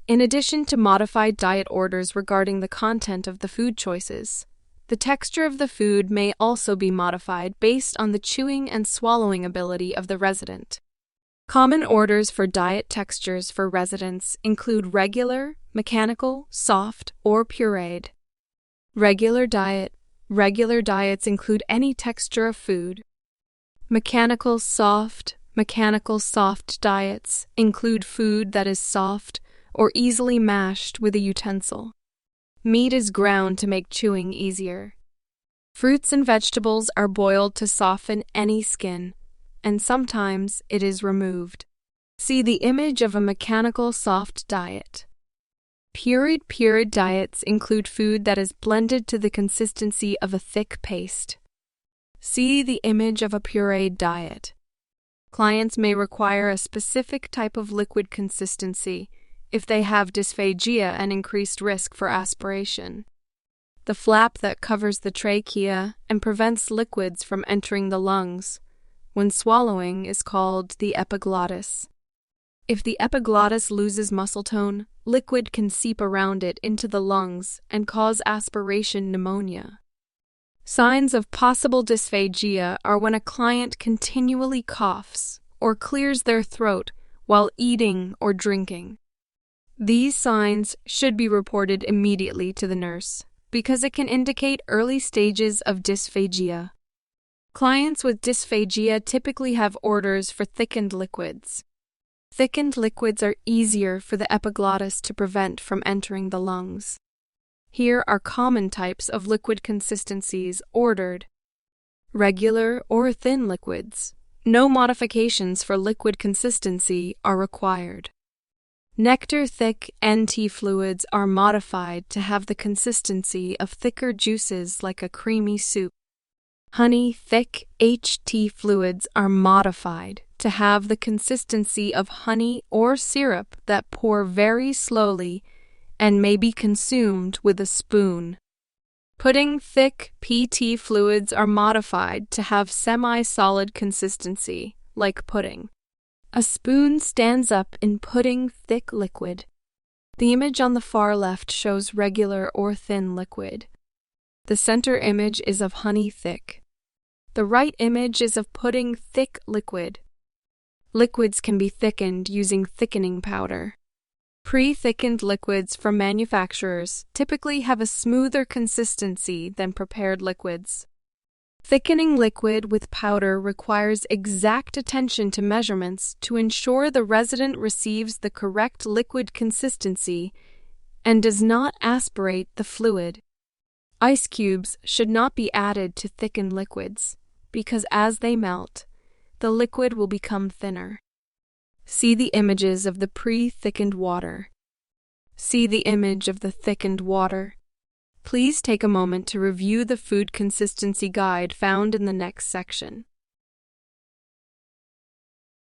In addition to modified diet orders regarding the content of the food choices, the texture of the food may also be modified based on the chewing and swallowing ability of the resident. Common orders for diet textures for residents include regular, mechanical, soft, or pureed. Regular diets include any texture of food. Mechanical soft diets include food that is soft or easily mashed with a utensil. Meat is ground to make chewing easier. Fruits and vegetables are boiled to soften any skin, and sometimes it is removed. See the image of a mechanical soft diet. Pureed diets include food that is blended to the consistency of a thick paste. See the image of a pureed diet. Clients may require a specific type of liquid consistency if they have dysphagia and increased risk for aspiration. The flap that covers the trachea and prevents liquids from entering the lungs when swallowing is called the epiglottis. If the epiglottis loses muscle tone, liquid can seep around it into the lungs and cause aspiration pneumonia. Signs of possible dysphagia are when a client continually coughs or clears their throat while eating or drinking. These signs should be reported immediately to the nurse because it can indicate early stages of dysphagia. Clients with dysphagia typically have orders for thickened liquids. Thickened liquids are easier for the epiglottis to prevent from entering the lungs. Here are common types of liquid consistencies ordered. Regular or thin liquids. No modifications for liquid consistency are required. Nectar thick NT fluids are modified to have the consistency of thicker juices like a creamy soup. Honey thick HT fluids are modified to have the consistency of honey or syrup that pour very slowly and may be consumed with a spoon. Pudding thick PT fluids are modified to have semi-solid consistency, like pudding. A spoon stands up in pudding thick liquid. The image on the far left shows regular or thin liquid. The center image is of honey thick. The right image is of pudding thick liquid. Liquids can be thickened using thickening powder. Pre-thickened liquids from manufacturers typically have a smoother consistency than prepared liquids. Thickening liquid with powder requires exact attention to measurements to ensure the resident receives the correct liquid consistency and does not aspirate the fluid. Ice cubes should not be added to thickened liquids because as they melt, the liquid will become thinner. See the images of the pre-thickened water. See the image of the thickened water. Please take a moment to review the food consistency guide found in the next section.